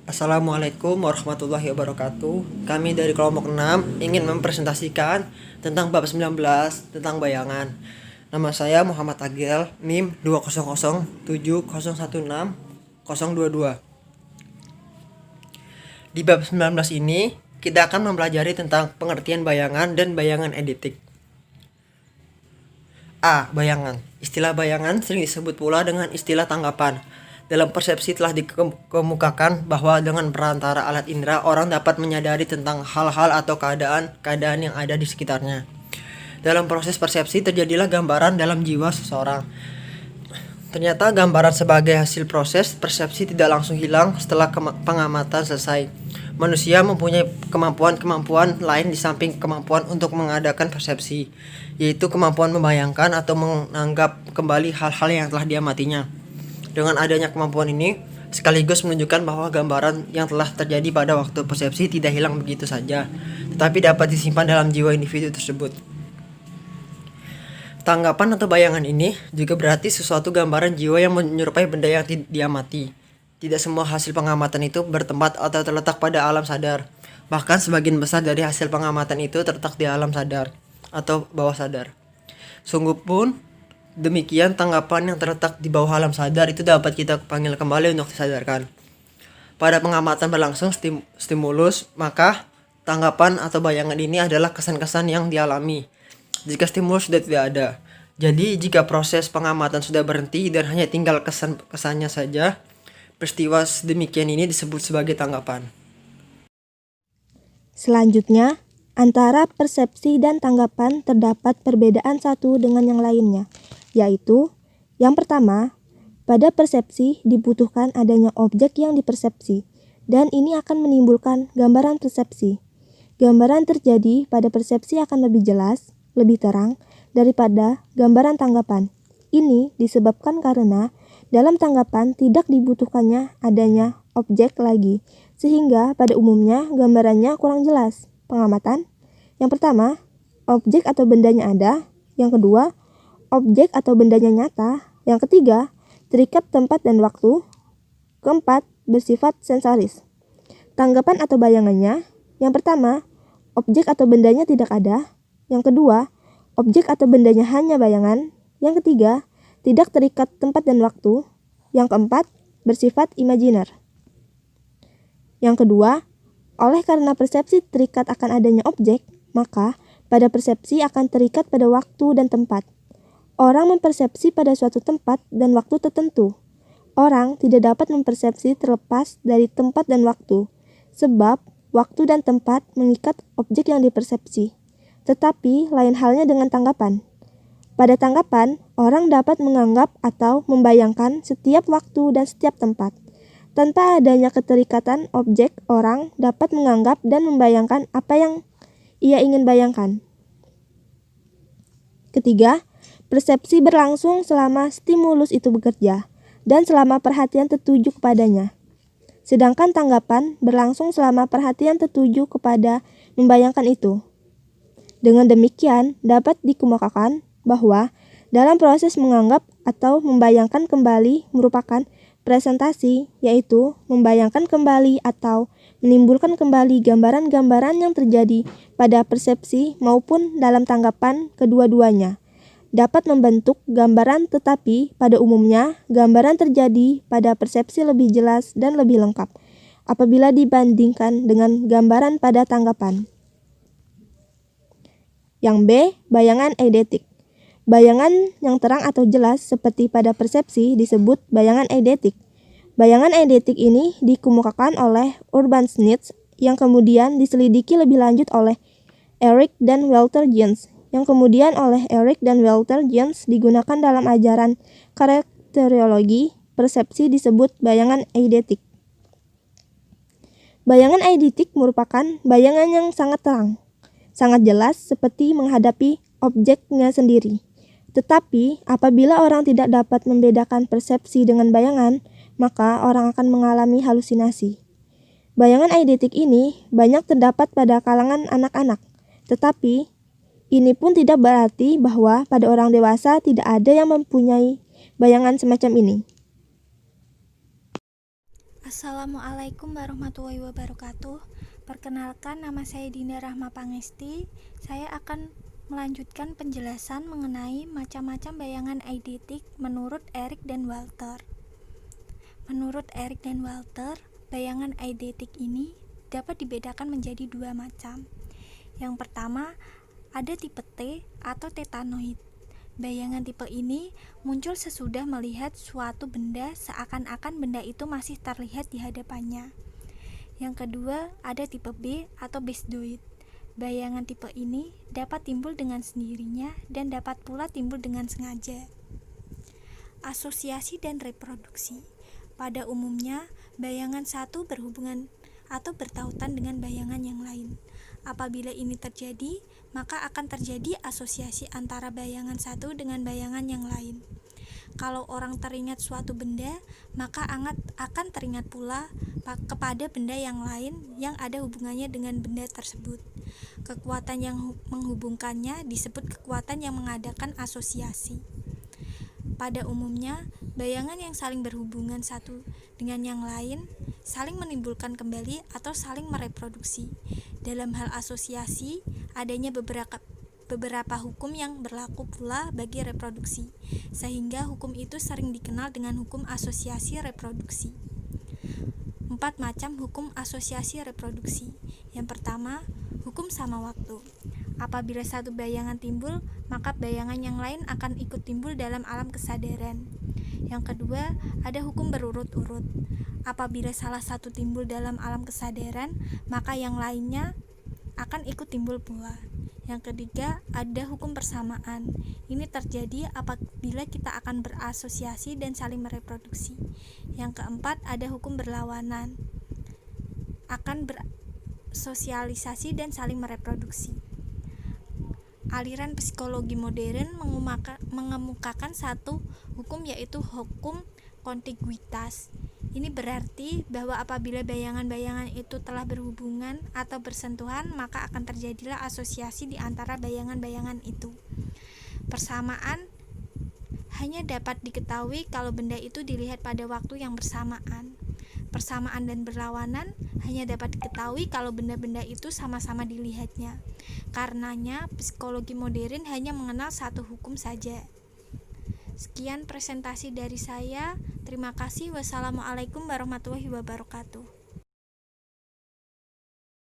Assalamualaikum warahmatullahi wabarakatuh. Kami dari kelompok 6 ingin mempresentasikan tentang bab 19 tentang bayangan. Nama saya Muhammad Agil, NIM 20070160022. Di bab 19 ini kita akan mempelajari tentang pengertian bayangan dan bayangan eidetik. A. Bayangan. Istilah bayangan sering disebut pula dengan istilah tanggapan. Dalam persepsi telah dikemukakan bahwa dengan perantara alat indera orang dapat menyadari tentang hal-hal atau keadaan yang ada di sekitarnya. Dalam proses persepsi terjadilah gambaran dalam jiwa seseorang. Ternyata gambaran sebagai hasil proses persepsi tidak langsung hilang setelah pengamatan selesai. Manusia mempunyai kemampuan lain di samping kemampuan untuk mengadakan persepsi, yaitu kemampuan membayangkan atau menganggap kembali hal-hal yang telah diamatinya. Dengan adanya kemampuan ini, sekaligus menunjukkan bahwa gambaran yang telah terjadi pada waktu persepsi tidak hilang begitu saja, tetapi dapat disimpan dalam jiwa individu tersebut. Tanggapan atau bayangan ini juga berarti sesuatu gambaran jiwa yang menyerupai benda yang diamati. Tidak semua hasil pengamatan itu bertempat atau terletak pada alam sadar. Bahkan sebagian besar dari hasil pengamatan itu terletak di alam sadar atau bawah sadar. Sungguh pun demikian, tanggapan yang terletak di bawah alam sadar itu dapat kita panggil kembali untuk disadarkan. Pada pengamatan berlangsung stimulus, maka tanggapan atau bayangan ini adalah kesan-kesan yang dialami jika stimulus sudah tidak ada. Jadi jika proses pengamatan sudah berhenti dan hanya tinggal kesannya saja, peristiwa sedemikian ini disebut sebagai tanggapan. Selanjutnya, antara persepsi dan tanggapan terdapat perbedaan satu dengan yang lainnya, yaitu yang pertama, pada persepsi dibutuhkan adanya objek yang dipersepsi, dan ini akan menimbulkan gambaran persepsi. Gambaran terjadi pada persepsi akan lebih jelas, lebih terang, daripada gambaran tanggapan. Ini disebabkan karena dalam tanggapan tidak dibutuhkannya adanya objek lagi, sehingga pada umumnya gambarannya kurang jelas. Pengamatan: yang pertama, objek atau bendanya ada. Yang kedua, objek atau bendanya nyata. Yang ketiga, terikat tempat dan waktu. Keempat, bersifat sensoris. Tanggapan atau bayangannya: yang pertama, objek atau bendanya tidak ada. Yang kedua, objek atau bendanya hanya bayangan. Yang ketiga, tidak terikat tempat dan waktu. Yang keempat, bersifat imajiner. Yang kedua, oleh karena persepsi terikat akan adanya objek, maka pada persepsi akan terikat pada waktu dan tempat. Orang mempersepsi pada suatu tempat dan waktu tertentu. Orang tidak dapat mempersepsi terlepas dari tempat dan waktu, sebab waktu dan tempat mengikat objek yang dipersepsi. Tetapi lain halnya dengan tanggapan. Pada tanggapan, orang dapat menganggap atau membayangkan setiap waktu dan setiap tempat. Tanpa adanya keterikatan objek, orang dapat menganggap dan membayangkan apa yang ia ingin bayangkan. Ketiga, persepsi berlangsung selama stimulus itu bekerja dan selama perhatian tertuju kepadanya. Sedangkan tanggapan berlangsung selama perhatian tertuju kepada membayangkan itu. Dengan demikian, dapat dikemukakan bahwa dalam proses menganggap atau membayangkan kembali merupakan presentasi, yaitu membayangkan kembali atau menimbulkan kembali gambaran-gambaran yang terjadi pada persepsi maupun dalam tanggapan kedua-duanya. Dapat membentuk gambaran, tetapi pada umumnya gambaran terjadi pada persepsi lebih jelas dan lebih lengkap apabila dibandingkan dengan gambaran pada tanggapan. Yang B, bayangan eidetik. Bayangan yang terang atau jelas seperti pada persepsi disebut bayangan eidetik. Bayangan eidetik ini dikemukakan oleh Urban Schnitz yang kemudian diselidiki lebih lanjut oleh Eric dan Walter Jens, yang kemudian oleh Eric dan Walter Jens digunakan dalam ajaran karakteriologi persepsi disebut bayangan eidetik. Bayangan eidetik merupakan bayangan yang sangat terang, sangat jelas seperti menghadapi objeknya sendiri. Tetapi apabila orang tidak dapat membedakan persepsi dengan bayangan, maka orang akan mengalami halusinasi. Bayangan eidetik ini banyak terdapat pada kalangan anak-anak, tetapi ini pun tidak berarti bahwa pada orang dewasa tidak ada yang mempunyai bayangan semacam ini. Assalamualaikum warahmatullahi wabarakatuh. Perkenalkan, nama saya Dinda Rahma Pangesti. Saya akan melanjutkan penjelasan mengenai macam-macam bayangan eidetik menurut Erik dan Walter. Menurut Erik dan Walter, bayangan eidetik ini dapat dibedakan menjadi dua macam. Yang pertama, ada tipe T atau tetanoid. Bayangan tipe ini muncul sesudah melihat suatu benda seakan-akan benda itu masih terlihat di hadapannya. Yang kedua, ada tipe B atau basedoid. Bayangan tipe ini dapat timbul dengan sendirinya dan dapat pula timbul dengan sengaja. Asosiasi dan reproduksi. Pada umumnya, bayangan satu berhubungan atau bertautan dengan bayangan yang lain. Apabila ini terjadi, maka akan terjadi asosiasi antara bayangan satu dengan bayangan yang lain. Kalau orang teringat suatu benda, maka akan teringat pula kepada benda yang lain yang ada hubungannya dengan benda tersebut. Kekuatan yang menghubungkannya disebut kekuatan yang mengadakan asosiasi. Pada umumnya, bayangan yang saling berhubungan satu dengan yang lain saling menimbulkan kembali atau saling mereproduksi. Dalam hal asosiasi, adanya beberapa hukum yang berlaku pula bagi reproduksi, sehingga hukum itu sering dikenal dengan hukum asosiasi reproduksi. 4 macam hukum asosiasi reproduksi. Yang pertama, hukum sama waktu. Apabila satu bayangan timbul, maka bayangan yang lain akan ikut timbul dalam alam kesadaran. Yang kedua, ada hukum berurut-urut. Apabila salah satu timbul dalam alam kesadaran, maka yang lainnya akan ikut timbul pula. Yang ketiga, ada hukum persamaan. Ini terjadi apabila kita akan berasosiasi dan saling mereproduksi. Yang keempat, ada hukum berlawanan. Akan bersosialisasi dan saling mereproduksi. Aliran psikologi modern mengemukakan satu hukum, yaitu hukum kontiguitas. Ini berarti bahwa apabila bayangan-bayangan itu telah berhubungan atau bersentuhan, maka akan terjadilah asosiasi di antara bayangan-bayangan itu. Persamaan hanya dapat diketahui kalau benda itu dilihat pada waktu yang bersamaan. Persamaan dan berlawanan hanya dapat diketahui kalau benda-benda itu sama-sama dilihatnya. Karenanya, psikologi modern hanya mengenal satu hukum saja. Sekian presentasi dari saya. Terima kasih. Wassalamualaikum warahmatullahi wabarakatuh.